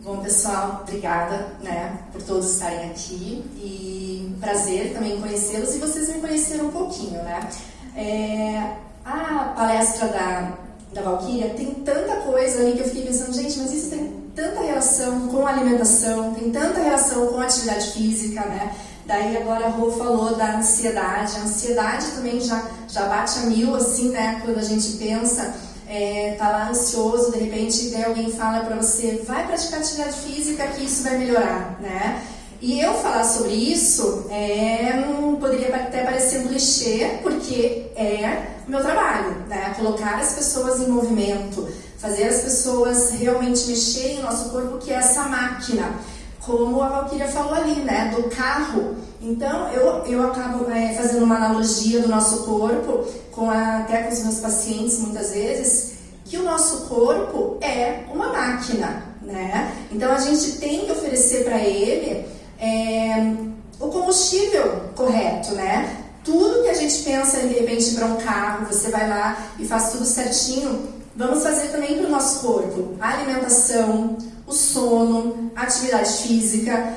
Bom, pessoal, obrigada, por todos estarem aqui e prazer também conhecê-los e vocês me conheceram um pouquinho, A palestra da Valquíria tem tanta coisa ali que eu fiquei pensando, gente, mas isso tem tanta relação com a alimentação, tem tanta relação com a atividade física, Daí agora a Rô falou da ansiedade, a ansiedade também já bate a mil, assim, quando a gente pensa, tá lá ansioso, de repente daí alguém fala pra você, vai praticar atividade física que isso vai melhorar, E eu falar sobre isso, poderia até parecer um clichê, porque é o meu trabalho, Colocar as pessoas em movimento, fazer as pessoas realmente mexerem no nosso corpo, que é essa máquina. Como a Valquíria falou ali, do carro. Então, eu acabo fazendo uma analogia do nosso corpo, até com os meus pacientes, muitas vezes, que o nosso corpo é uma máquina, Então, a gente tem que oferecer para ele o combustível correto, Tudo que a gente pensa, de repente, para um carro, você vai lá e faz tudo certinho, vamos fazer também para o nosso corpo. A alimentação, o sono, a atividade física,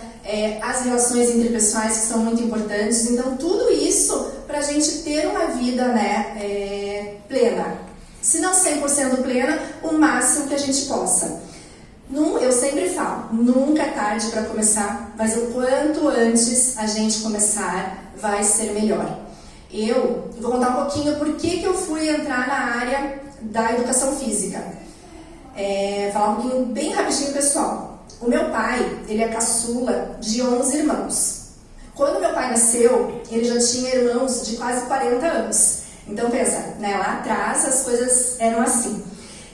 as relações interpessoais que são muito importantes. Então, tudo isso para a gente ter uma vida plena. Se não 100% plena, o máximo que a gente possa. Eu sempre falo, nunca é tarde para começar, mas o quanto antes a gente começar, vai ser melhor. Eu vou contar um pouquinho por que eu fui entrar na área da educação física. Falar um pouquinho bem rapidinho, pessoal. O meu pai, ele é caçula de 11 irmãos. Quando meu pai nasceu, ele já tinha irmãos de quase 40 anos. Então pensa, lá atrás as coisas eram assim.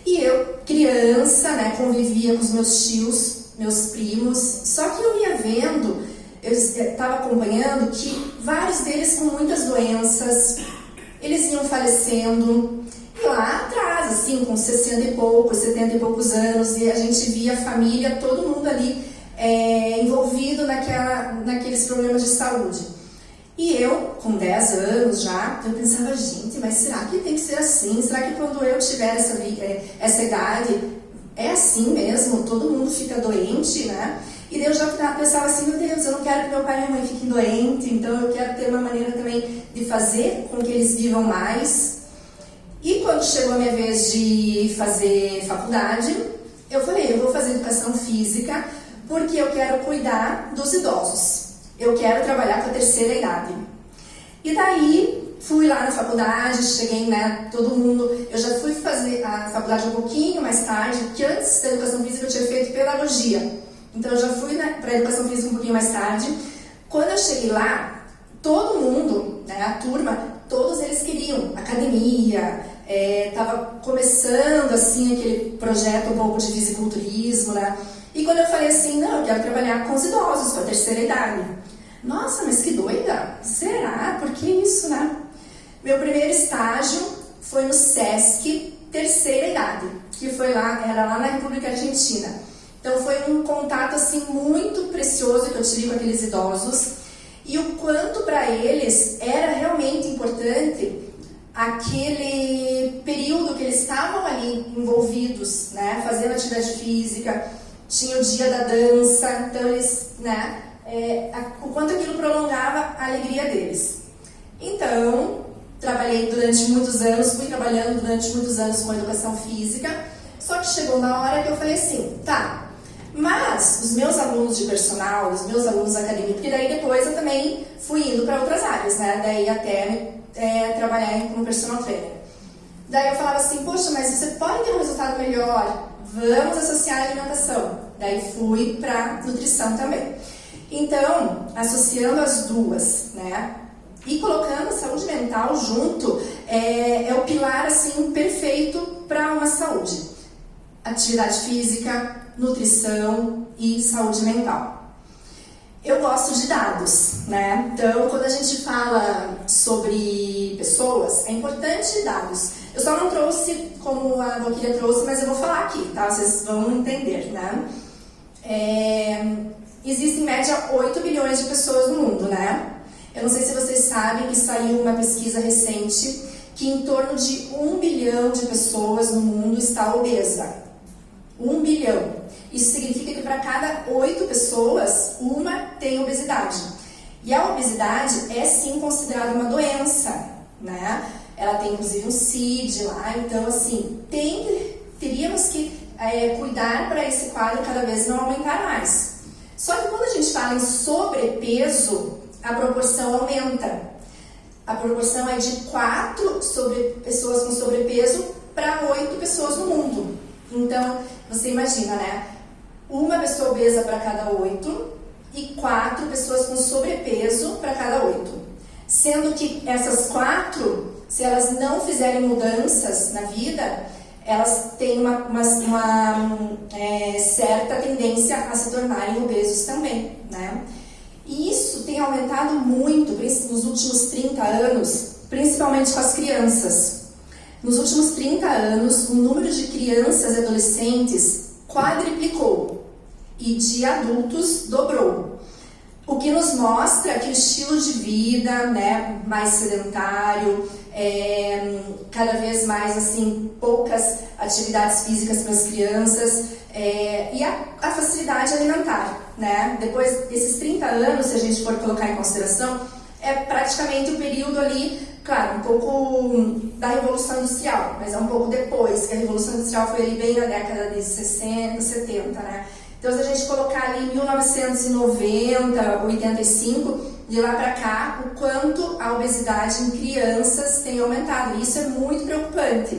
E eu, criança, convivia com os meus tios, meus primos, só que eu ia vendo, eu estava acompanhando que vários deles com muitas doenças, eles iam falecendo. E lá atrás, assim, com 60 e poucos, 70 e poucos anos, e a gente via a família, todo mundo ali envolvido naqueles problemas de saúde. E eu, com 10 anos já, eu pensava, gente, mas será que tem que ser assim? Será que quando eu tiver essa idade, é assim mesmo? Todo mundo fica doente, E daí eu já pensava assim, meu Deus, eu não quero que meu pai e minha mãe fiquem doentes, então eu quero ter uma maneira também de fazer com que eles vivam mais. E quando chegou a minha vez de fazer faculdade, eu falei, eu vou fazer educação física porque eu quero cuidar dos idosos. Eu quero trabalhar com a terceira idade. E daí, fui lá na faculdade, cheguei, todo mundo... Eu já fui fazer a faculdade um pouquinho mais tarde, porque antes da educação física eu tinha feito pedagogia. Então, eu já fui para a educação física um pouquinho mais tarde. Quando eu cheguei lá, todo mundo, a turma, todos eles queriam academia, estava começando, assim, aquele projeto um pouco de fisiculturismo, E quando eu falei assim, não, eu quero trabalhar com os idosos, com a terceira idade. Nossa, mas que doida! Será? Por que isso, Meu primeiro estágio foi no SESC Terceira Idade, que era lá na República Argentina. Então foi um contato assim muito precioso que eu tive com aqueles idosos e o quanto para eles era realmente importante aquele período que eles estavam ali envolvidos, fazendo atividade física, tinha o dia da dança, então eles, o quanto aquilo prolongava a alegria deles. Então, trabalhei durante muitos anos, fui trabalhando durante muitos anos com educação física, só que chegou na hora que eu falei assim, tá, mas os meus alunos de personal, os meus alunos acadêmicos, porque daí depois eu também fui indo para outras áreas, daí até trabalhar como personal trainer. Daí eu falava assim, poxa, mas você pode ter um resultado melhor, vamos associar a alimentação. Daí fui para nutrição também. Então, associando as duas, e colocando a saúde mental junto, é o pilar assim perfeito para uma saúde. Atividade física, nutrição e saúde mental. Eu gosto de dados, Então, quando a gente fala sobre pessoas, é importante dados. Eu só não trouxe como a Valquíria trouxe, mas eu vou falar aqui, tá? Vocês vão entender, Existem em média 8 bilhões de pessoas no mundo, Eu não sei se vocês sabem que saiu uma pesquisa recente que em torno de 1 bilhão de pessoas no mundo está obesa. 1 bilhão. Isso significa que para cada 8 pessoas, uma tem obesidade. E a obesidade é sim considerada uma doença, né? Ela tem inclusive um CID lá, então assim, teríamos que cuidar para esse quadro cada vez não aumentar mais. Só que quando a gente fala em sobrepeso, a proporção aumenta. A proporção é de 4 pessoas com sobrepeso para 8 pessoas no mundo. Então, você imagina, né? Uma pessoa obesa para cada 8 e 4 pessoas com sobrepeso para cada 8. Sendo que essas 4, se elas não fizerem mudanças na vida, elas têm uma certa tendência a se tornarem obesos também, né? E isso tem aumentado muito nos últimos 30 anos, principalmente com as crianças. Nos últimos 30 anos, o número de crianças e adolescentes quadriplicou e de adultos dobrou. O que nos mostra que o estilo de vida, né, mais sedentário, cada vez mais assim, poucas atividades físicas para as crianças e a facilidade alimentar, né? Depois desses 30 anos, se a gente for colocar em consideração, é praticamente o período ali, claro, um pouco da Revolução Industrial, mas é um pouco depois, que a Revolução Industrial foi ali bem na década de 60, 70, né? Então, se a gente colocar ali 1990, 85, de lá para cá, o quanto a obesidade em crianças tem aumentado. E isso é muito preocupante.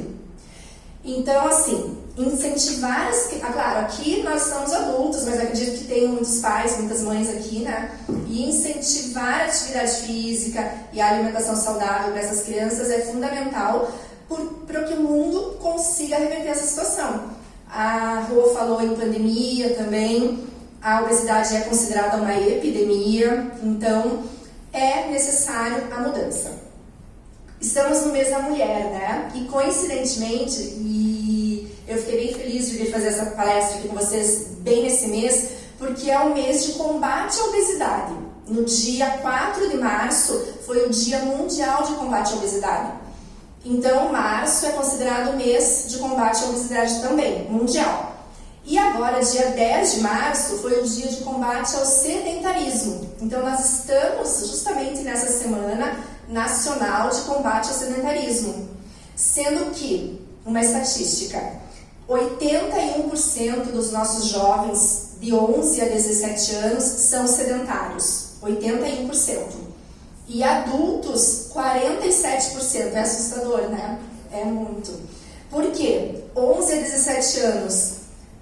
Então, assim, incentivar claro, aqui nós somos adultos, mas acredito que tem muitos pais, muitas mães aqui, né? E incentivar a atividade física e a alimentação saudável para essas crianças é fundamental para que o mundo consiga reverter essa situação. A Rô falou em pandemia também, a obesidade é considerada uma epidemia, então é necessário a mudança. Estamos no mês da mulher, né? E coincidentemente, eu fiquei bem feliz de vir fazer essa palestra aqui com vocês bem nesse mês, porque é o mês de combate à obesidade. No dia 4 de março foi o Dia Mundial de Combate à Obesidade. Então, março é considerado o mês de combate à obesidade também, mundial. E agora, dia 10 de março, foi o dia de combate ao sedentarismo. Então, nós estamos justamente nessa semana nacional de combate ao sedentarismo. Sendo que, uma estatística, 81% dos nossos jovens de 11 a 17 anos são sedentários. 81%. E adultos, 47%. É assustador, né? É muito. Por quê? 11 a 17 anos.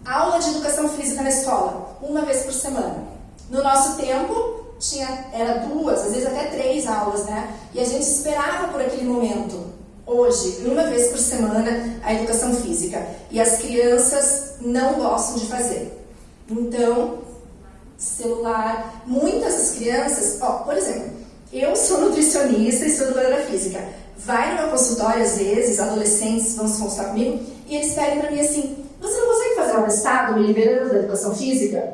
Aula de educação física na escola, uma vez por semana. No nosso tempo, era 2, às vezes até 3 aulas, né? E a gente esperava por aquele momento. Hoje, uma vez por semana, a educação física. E as crianças não gostam de fazer. Então, celular. Muitas das crianças, por exemplo, eu sou nutricionista e sou educadora física. Vai no meu consultório, às vezes, adolescentes vão se consultar comigo, e eles pedem pra mim assim, você não consegue fazer um atestado me liberando da educação física?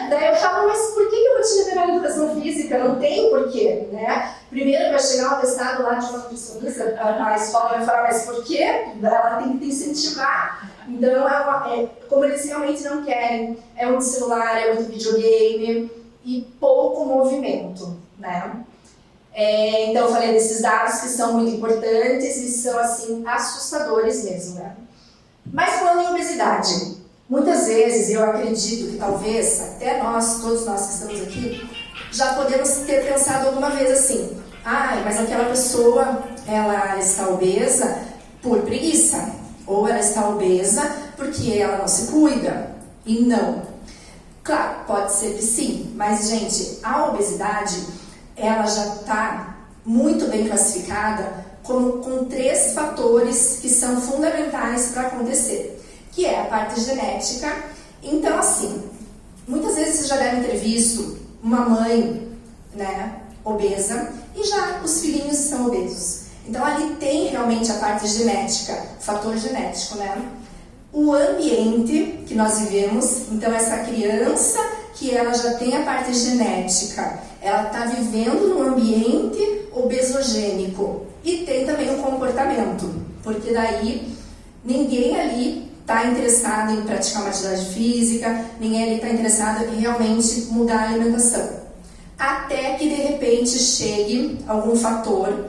Daí eu falo, mas por que eu vou te liberar da educação física? Não tem porquê, né? Primeiro vai chegar um atestado lá de uma nutricionista, a escola vai falar, mas por quê? Ela tem que te incentivar. Então, como eles realmente não querem, é muito celular, é muito videogame e pouco movimento, né? Então, eu falei desses dados que são muito importantes e são, assim, assustadores mesmo, né? Mas falando em obesidade, muitas vezes eu acredito que talvez, até nós, todos nós que estamos aqui, já podemos ter pensado alguma vez assim, mas aquela pessoa, ela está obesa por preguiça, ou ela está obesa porque ela não se cuida, e não. Claro, pode ser que sim, mas, gente, a obesidade, ela já está muito bem classificada com 3 fatores que são fundamentais para acontecer, que é a parte genética. Então, assim, muitas vezes vocês já devem ter visto uma mãe, né, obesa, e já os filhinhos são obesos. Então, ali tem realmente a parte genética, fator genético, né? O ambiente que nós vivemos, então essa criança que ela já tem a parte genética, ela está vivendo num ambiente obesogênico. E tem também o comportamento, porque daí ninguém ali está interessado em praticar uma atividade física, ninguém está interessado em realmente mudar a alimentação. Até que de repente chegue algum fator,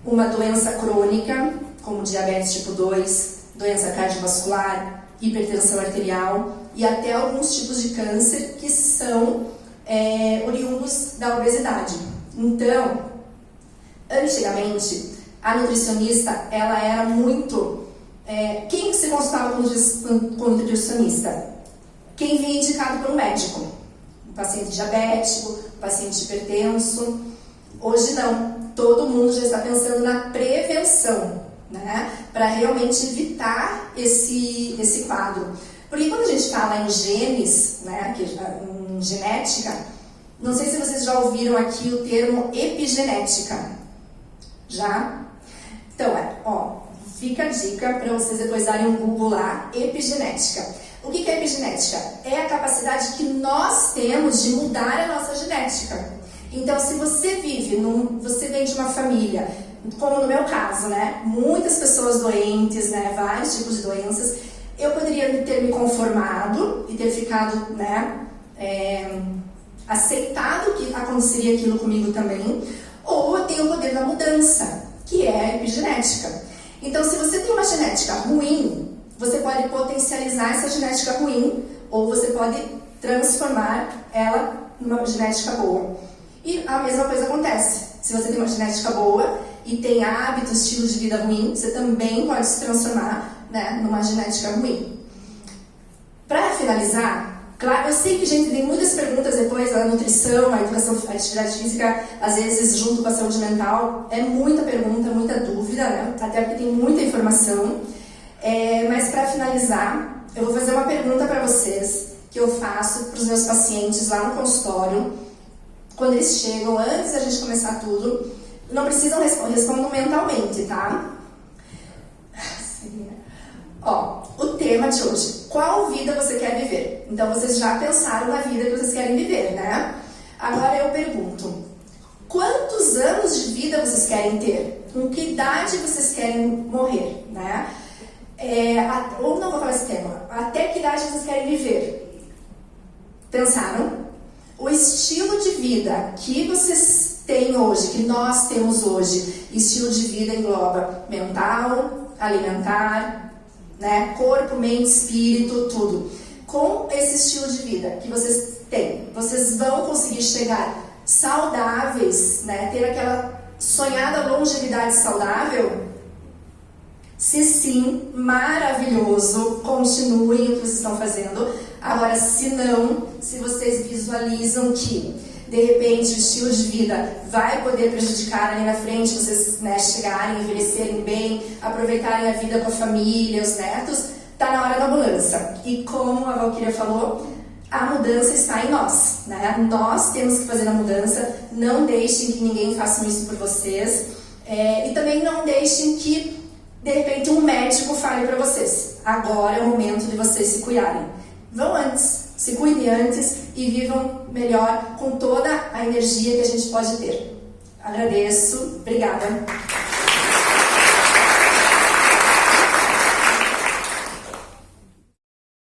uma doença crônica, como diabetes tipo 2, doença cardiovascular, hipertensão arterial e até alguns tipos de câncer que são oriundos da obesidade. Então, antigamente, a nutricionista, ela era muito... quem se consultava com o nutricionista? Quem vinha indicado por um médico. Um paciente diabético, um paciente hipertenso. Hoje não. Todo mundo já está pensando na prevenção, né? Para realmente evitar esse quadro. Porque quando a gente fala em genes, né, em genética, não sei se vocês já ouviram aqui o termo epigenética. Já? Então, fica a dica para vocês depois darem um Google lá, epigenética. O que é epigenética? É a capacidade que nós temos de mudar a nossa genética. Então, se você você vem de uma família, como no meu caso, né? Muitas pessoas doentes, né? Vários tipos de doenças. Eu poderia ter me conformado e ter ficado, né? Aceitado que aconteceria aquilo comigo também. Ou eu tenho o poder da mudança, que é a epigenética. Então, se você tem uma genética ruim, você pode potencializar essa genética ruim, ou você pode transformar ela numa genética boa. E a mesma coisa acontece. Se você tem uma genética boa e tem hábitos, estilo de vida ruim, você também pode se transformar, né, numa genética ruim. Para finalizar, claro, eu sei que, gente, tem muitas perguntas depois da nutrição, a educação, a atividade física, às vezes junto com a saúde mental, é muita pergunta, muita dúvida, né? Até porque tem muita informação. Mas para finalizar, eu vou fazer uma pergunta para vocês, que eu faço para os meus pacientes lá no consultório, quando eles chegam, antes da gente começar tudo. Não precisam respondam mentalmente, tá? O tema de hoje, qual vida você quer viver? Então, vocês já pensaram na vida que vocês querem viver, né? Agora eu pergunto, quantos anos de vida vocês querem ter? Com que idade vocês querem morrer, né? Ou não vou falar esse tema, até que idade vocês querem viver? Pensaram? O estilo de vida que vocês têm hoje, que nós temos hoje, estilo de vida engloba mental, alimentar, né? Corpo, mente, espírito, tudo. Com esse estilo de vida que vocês têm, vocês vão conseguir chegar saudáveis, né? Ter aquela sonhada longevidade saudável? Se sim, maravilhoso, continuem o que vocês estão fazendo. Agora, se não, se vocês visualizam que, de repente, o estilo de vida vai poder prejudicar ali na frente, vocês, né, chegarem, envelhecerem bem, aproveitarem a vida com a família, os netos, tá na hora da mudança. E como a Valquíria falou, a mudança está em nós, né? Nós temos que fazer a mudança, não deixem que ninguém faça isso por vocês, e também não deixem que, de repente, um médico fale para vocês, agora é o momento de vocês se cuidarem. Vão antes, se cuidem antes e vivam melhor com toda a energia que a gente pode ter. Agradeço, obrigada.